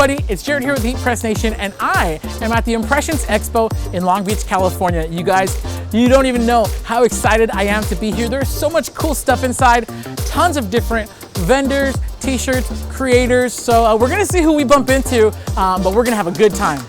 everybody, it's Jared here with Heat Press Nation, and I am at the Impressions Expo in Long Beach, California. You guys, you don't even know how excited I am to be here. There's so much cool stuff inside, tons of different vendors, t-shirts, creators. So we're gonna see who we bump into, but we're gonna have a good time.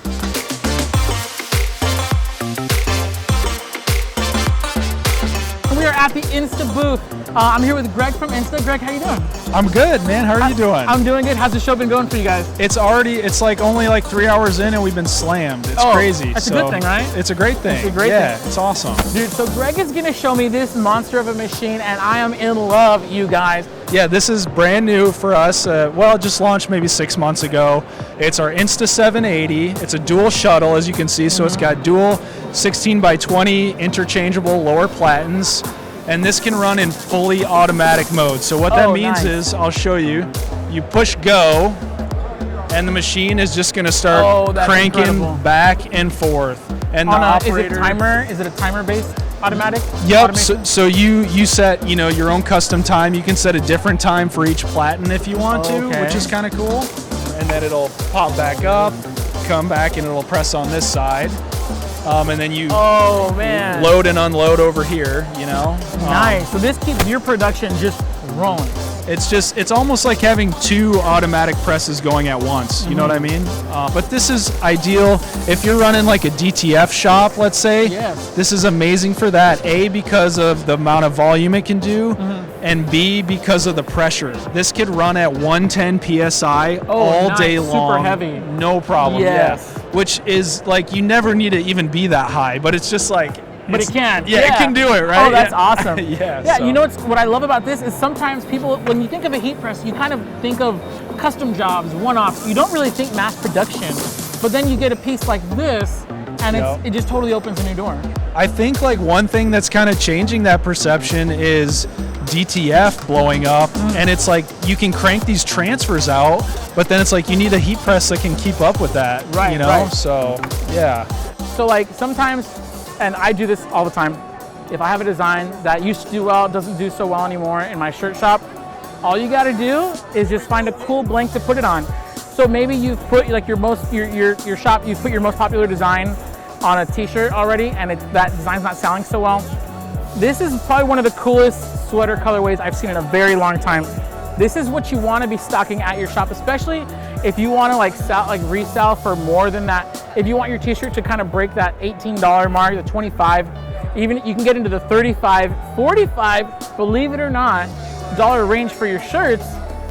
We are at the Insta booth. I'm here with Greg from Insta. Greg, how you doing? I'm good, man. How are you doing? I'm doing good. How's the show been going for you guys? It's like only like 3 hours in and we've been slammed. It's crazy. That's a good thing, right? It's a great thing. It's a great thing. It's awesome. Dude, so Greg is gonna show me this monster of a machine and I am in love, you guys. Yeah, this is brand new for us. Well, it just launched maybe 6 months ago. It's our Insta 780. It's a dual shuttle, as you can see. So it's got dual 16 by 20 interchangeable lower platens. And this can run in fully automatic mode. So what that means is, I'll show you, you push go, and the machine is just gonna start cranking back and forth. And the operator— Is it a timer-based automatic? Yep, so you set, your own custom time. You can set a different time for each platen if you want to, which is kind of cool. And then it'll pop back up, come back, and it'll press on this side. And then you load and unload over here, Nice. So this keeps your production just rolling. It's almost like having two automatic presses going at once. You know what I mean? But this is ideal if you're running like a DTF shop, let's say. Yes. This is amazing for that. A, because of the amount of volume it can do, and B, because of the pressure. This could run at 110 PSI all day long. Super heavy. No problem. Yes. Yeah. Which is like, you never need to even be that high, but it's just like, but it can. Yeah, it can do it, right? Oh, that's awesome. Yeah. You know what I love about this is sometimes people, when you think of a heat press, you kind of think of custom jobs, one-offs. You don't really think mass production, but then you get a piece like this, and it just totally opens a new door. I think like one thing that's kind of changing that perception is DTF blowing up, and it's like you can crank these transfers out, but then it's like you need a heat press that can keep up with that, right. So yeah. So like sometimes, and I do this all the time, if I have a design that used to do well, doesn't do so well anymore in my shirt shop, all you gotta do is just find a cool blank to put it on. So maybe you've put like your shop, you've put your most popular design on a t-shirt already, and that design's not selling so well. This is probably one of the coolest sweater colorways I've seen in a very long time. This is what you want to be stocking at your shop, especially if you want to resell for more than that. If you want your t-shirt to kind of break that $18 mark, the $25, even you can get into the $35, $45, believe it or not, dollar range for your shirts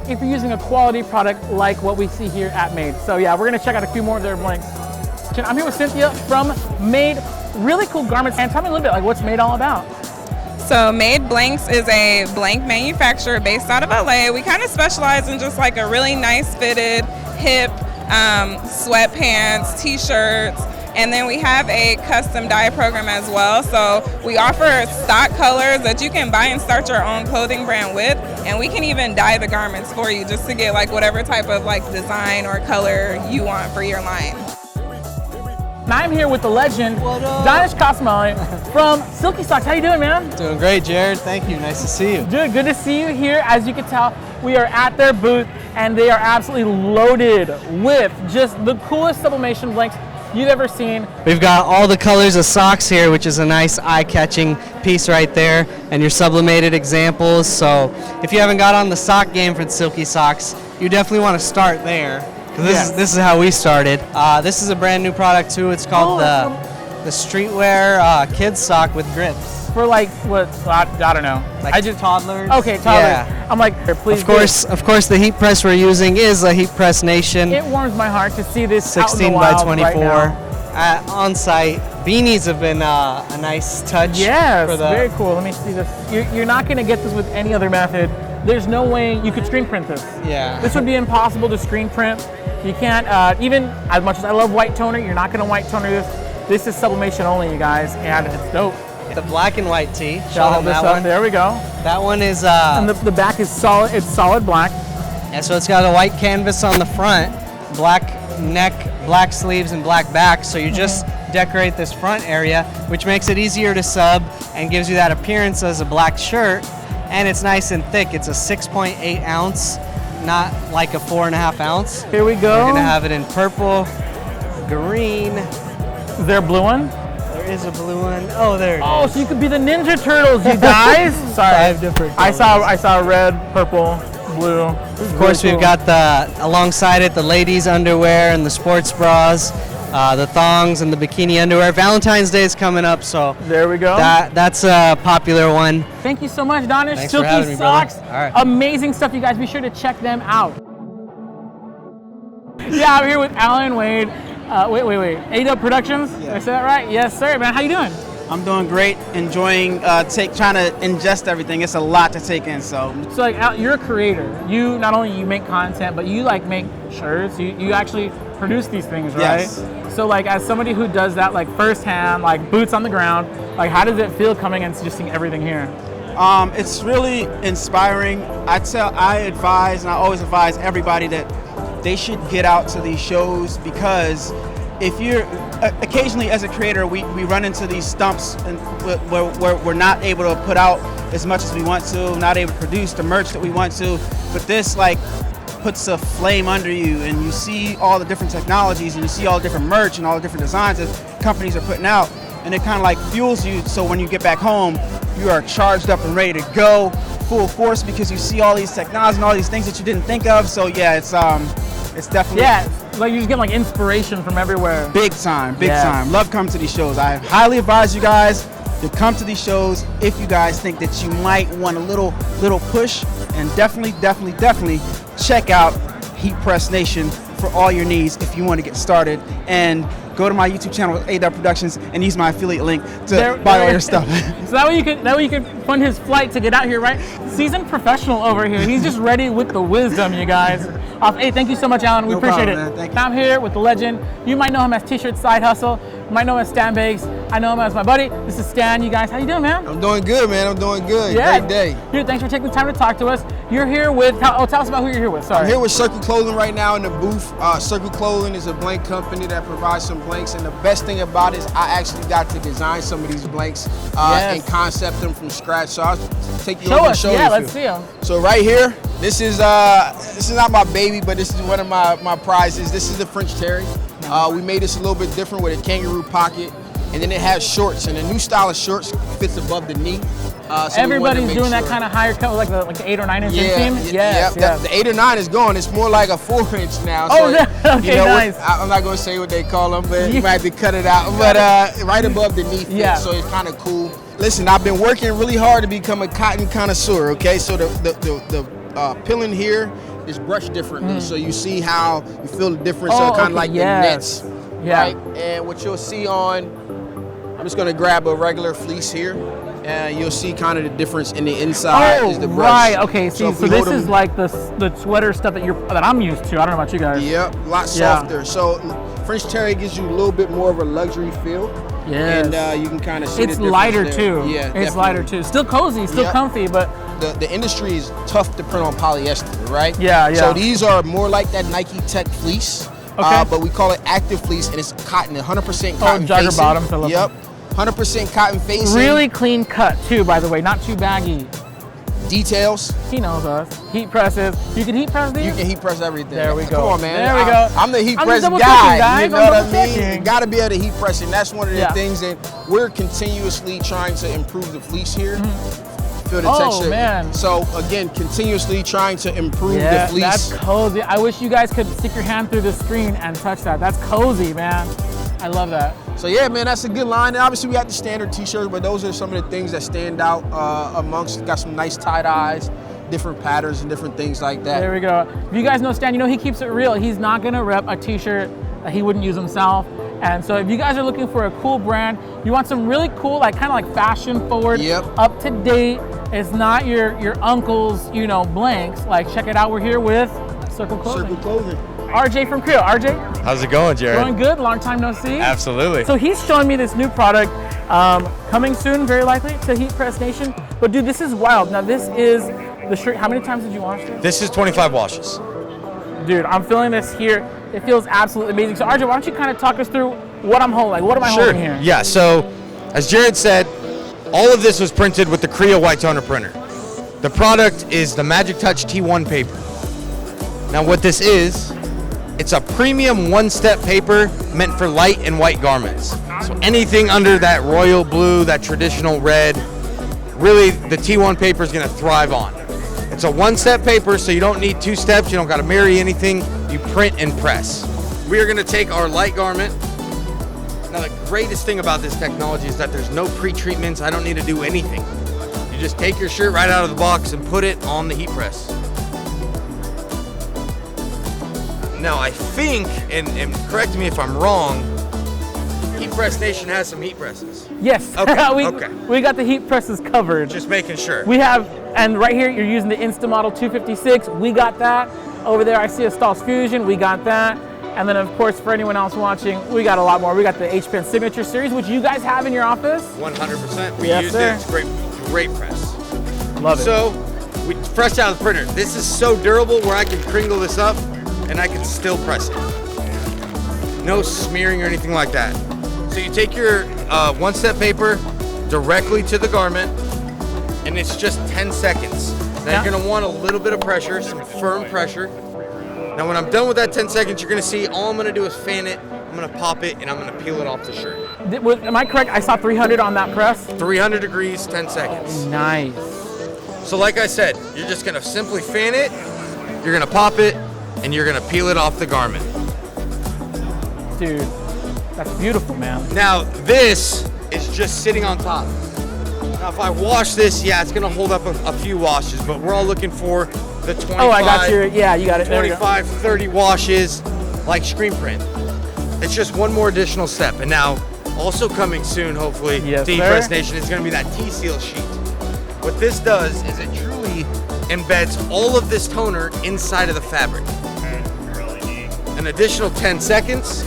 if you're using a quality product like what we see here at Made. So yeah, we're gonna check out a few more of their blanks. I'm here with Cynthia from Made. Really cool garments. And tell me a little bit, like what's Made all about? So Made Blanks is a blank manufacturer based out of LA. We kind of specialize in just like a really nice fitted, hip sweatpants, t-shirts, and then we have a custom dye program as well. So we offer stock colors that you can buy and start your own clothing brand with, and we can even dye the garments for you just to get like whatever type of like design or color you want for your line. Now I'm here with the legend, Danish Cosmali from Silky Socks. How you doing, man? Doing great, Jared. Thank you. Nice to see you. Dude, good to see you here. As you can tell, we are at their booth, and they are absolutely loaded with just the coolest sublimation blanks you've ever seen. We've got all the colors of socks here, which is a nice eye-catching piece right there, and your sublimated examples. So if you haven't got on the sock game for the Silky Socks, you definitely want to start there. This is how we started. This is a brand new product too. It's called the streetwear kids sock with grips. For like what? I don't know. Like toddlers. Okay, toddlers. Yeah. I'm like, please. Of course, the heat press we're using is a Heat Press Nation. It warms my heart to see this 16 by 24 on site. Beanies have been a nice touch. Yes, very cool. Let me see this. You're not going to get this with any other method. There's no way you could screen print this. Yeah. This would be impossible to screen print. You can't, even as much as I love white toner, you're not gonna white toner this. This is sublimation only, you guys, and it's dope. The black and white tee. Show them that one. There we go. That one is and the back is solid. It's solid black. Yeah, so it's got a white canvas on the front, black neck, black sleeves, and black back. So you just decorate this front area, which makes it easier to sub and gives you that appearance as a black shirt. And it's nice and thick. It's a 6.8 ounce not like a 4.5 ounce. Here we go. We're gonna have it in purple, green. Is there a blue one? There is a blue one. Oh, there it Oh, is. so you could be the Ninja Turtles, you guys. Sorry. 5 different I colors. saw red, purple, blue. Of course, we've got alongside it the ladies' underwear and the sports bras, the thongs and the bikini underwear. Valentine's Day is coming up, so There we go. that's a popular one. Thank you so much, Donish. Thanks for Silky having me, brother. Socks. All right. Amazing stuff, you guys. Be sure to check them out. Yeah, I'm here with Alan Wade. Wait. a-dubb Productions? Did I say that right? Yes, sir, man. How you doing? I'm doing great, enjoying trying to ingest everything. It's a lot to take in, so. So like, Al, you're a creator. You not only you make content, but you like make shirts. You actually produce these things, right? Yes. So like, as somebody who does that like firsthand, like boots on the ground, like how does it feel coming and just seeing everything here? It's really inspiring. I advise, and I always advise everybody that they should get out to these shows, because if you're occasionally as a creator, we run into these stumps and where we're not able to put out as much as we want to, not able to produce the merch that we want to. But this like puts a flame under you, and you see all the different technologies, and you see all the different merch and all the different designs that companies are putting out, and it kind of like fuels you. So when you get back home, you are charged up and ready to go full force, because you see all these technologies and all these things that you didn't think of. So yeah, it's definitely like you just get like inspiration from everywhere. big time. Yes. Love coming to these shows. I highly advise you guys to come to these shows if you guys think that you might want a little push, and definitely check out Heat Press Nation for all your needs if you want to get started. And go to my YouTube channel, a-dubb Productions, and use my affiliate link to buy all your stuff. So that way you can fund his flight to get out here, right? Seasoned professional over here. He's just ready with the wisdom, you guys. Hey, thank you so much, Alan. We No appreciate problem, it. man. Thank you. I'm here with the legend. You might know him as T-Shirt Side Hustle. You might know him as Stan Bakes. I know him as my buddy. This is Stan, you guys. How you doing, man? I'm doing good, man. I'm doing good. Yeah. Great day. Dude, thanks for taking the time to talk to us. You're here with, tell us about who you're here with. Sorry. I'm here with Circle Clothing right now in the booth. Circle Clothing is a blank company that provides some blanks, and the best thing about it is I actually got to design some of these blanks and concept them from scratch. So I'll take you over and show you. Yeah, let's see them. So right here, this is not my baby, but this is one of my prizes. This is the French Terry. We made this a little bit different with a kangaroo pocket, and then it has shorts, and the new style of shorts fits above the knee. So Everybody's doing that kind of higher cut, like the 8 or 9 inch inseam. Yes. The 8 or 9 is gone. It's more like a 4-inch now. Oh, So, okay, nice. I'm not going to say what they call them, but you might have to cut it out. But right above the knee fit, Yeah. so it's kind of cool. Listen, I've been working really hard to become a cotton connoisseur. Okay, so the pilling here is brushed differently, so you see how you feel the difference. So kind of like the nets, right? And what you'll see I'm just going to grab a regular fleece here. You'll see kind of the difference in the inside is the brush. Right. Okay. See, if so we this hold is them- like the sweater stuff that I'm used to. I don't know about you guys. Yep, a lot softer. So French Terry gives you a little bit more of a luxury feel. Yes. And you can kind of see It's the difference lighter there. too. Yeah, It's definitely. lighter too. Still cozy, still Yep. comfy, but The industry is tough to print on polyester, right? Yeah. So these are more like that Nike Tech fleece, Okay. but we call it active fleece, and it's cotton, 100% cotton jogger facing. bottoms, I love Yep, 100% cotton facing. really clean cut too, by the way, not too baggy. Details. He knows us. Heat presses. You can heat press these? You can heat press everything. There we go. Come on, man. There we go. I'm the heat I'm press double guy. checking, guys. You know I'm what I double mean? checking. You got to be able to heat press, and that's one of the Yeah. things that we're continuously trying to improve the fleece here. Feel the Oh, texture. man. So again, continuously trying to improve Yeah, the fleece. that's cozy. I wish you guys could stick your hand through the screen and touch that. That's cozy, man. I love that. So yeah, man, that's a good line. And obviously we got the standard t-shirts, but those are some of the things that stand out amongst. Got some nice tie-dyes, different patterns and different things like that. There we go. If you guys know Stan, you know he keeps it real. He's not gonna rep a t-shirt that he wouldn't use himself. And so if you guys are looking for a cool brand, you want some really cool, like kind of like fashion forward, up to date. It's not your uncle's, blanks. Like check it out. We're here with Circle Clothing. Circle Clothing. RJ from Creole. RJ? How's it going, Jared? Going good. Long time no see. Absolutely. So he's showing me this new product coming soon, very likely, to Heat Press Nation. But dude, this is wild. Now this is the shirt. How many times did you wash this? This is 25 washes. Dude, I'm feeling this here. It feels absolutely amazing. So RJ, why don't you kind of talk us through what I'm holding? Like, what am I holding here? Yeah, so as Jared said, all of this was printed with the Creole white toner printer. The product is the Magic Touch T1 paper. Now what this is, it's a premium one-step paper meant for light and white garments. So anything under that royal blue, that traditional red, really the T1 paper is going to thrive on. It's a one-step paper, so you don't need 2 steps. You don't got to marry anything. You print and press. We are going to take our light garment. Now the greatest thing about this technology is that there's no pre-treatments. I don't need to do anything. You just take your shirt right out of the box and put it on the heat press. Now I think, and correct me if I'm wrong, Heat Press Nation has some heat presses. Yes. Okay. We got the heat presses covered. Just making sure. We have, and right here you're using the Insta model 256. We got that. Over there I see a Stahl's Fusion. We got that. And then of course for anyone else watching, we got a lot more. We got the H-Pen Signature Series, which you guys have in your office. 100%. We Yes, used sir. it. It's great press. Love it. So we fresh out of the printer. This is so durable where I can kringle this up and I can still press it. No smearing or anything like that. So you take your one-step paper directly to the garment, and it's just 10 seconds. Now you're gonna want a little bit of pressure, some firm pressure. Now when I'm done with that 10 seconds, you're gonna see all I'm gonna do is fan it, I'm gonna pop it, and I'm gonna peel it off the shirt. Am I correct? I saw 300 on that press. 300 degrees, 10 seconds. Nice. So like I said, you're just gonna simply fan it, you're gonna pop it, and you're gonna peel it off the garment. Dude, that's beautiful, man. Now this is just sitting on top. Now if I wash this, yeah, it's gonna hold up a few washes, but we're all looking for the 25, Oh, I got your, yeah, you got it. There you go. 25, 30 washes like screen print. It's just one more additional step. And now also coming soon, hopefully, Yes, to sir. Impress Nation is gonna be that T-seal sheet. What this does is it truly embeds all of this toner inside of the fabric. An additional 10 seconds.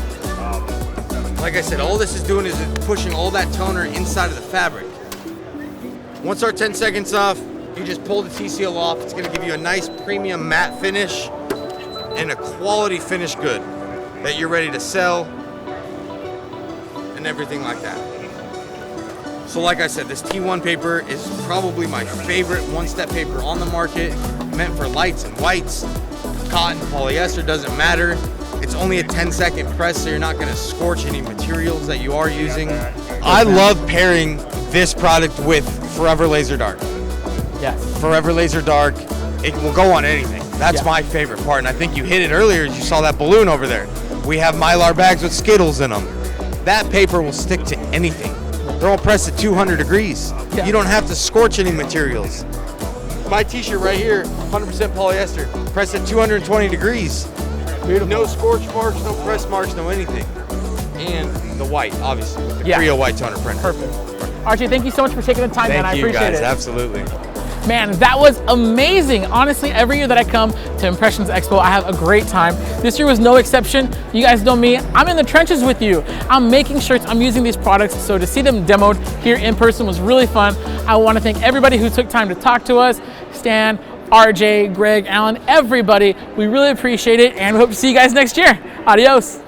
Like I said, all this is doing is pushing all that toner inside of the fabric. Once our 10 seconds off, you just pull the T-seal off. It's gonna give you a nice premium matte finish and a quality finish good that you're ready to sell and everything like that. So like I said, this T1 paper is probably my favorite one-step paper on the market, meant for lights and whites. Cotton, polyester, doesn't matter. It's only a 10-second press, so you're not gonna scorch any materials that you are using. I love pairing this product with Forever Laser Dark. Yes. Forever Laser Dark, it will go on anything. That's my favorite part, and I think you hit it earlier as you saw that balloon over there. We have Mylar bags with Skittles in them. That paper will stick to anything. They're all pressed at 200 degrees. Yeah. You don't have to scorch any materials. My t-shirt right here, 100% polyester, pressed at 220 degrees. Beautiful. No scorch marks, no press marks, no anything. And the white, obviously, with the Creole white toner printer. Perfect. Archie, thank you so much for taking the time, man. I appreciate it. Absolutely. Man, that was amazing. Honestly, every year that I come to Impressions Expo, I have a great time. This year was no exception. You guys know me. I'm in the trenches with you. I'm making shirts. I'm using these products. So to see them demoed here in person was really fun. I want to thank everybody who took time to talk to us. Stan, RJ, Greg, Alan, everybody. We really appreciate it, and we hope to see you guys next year. Adios.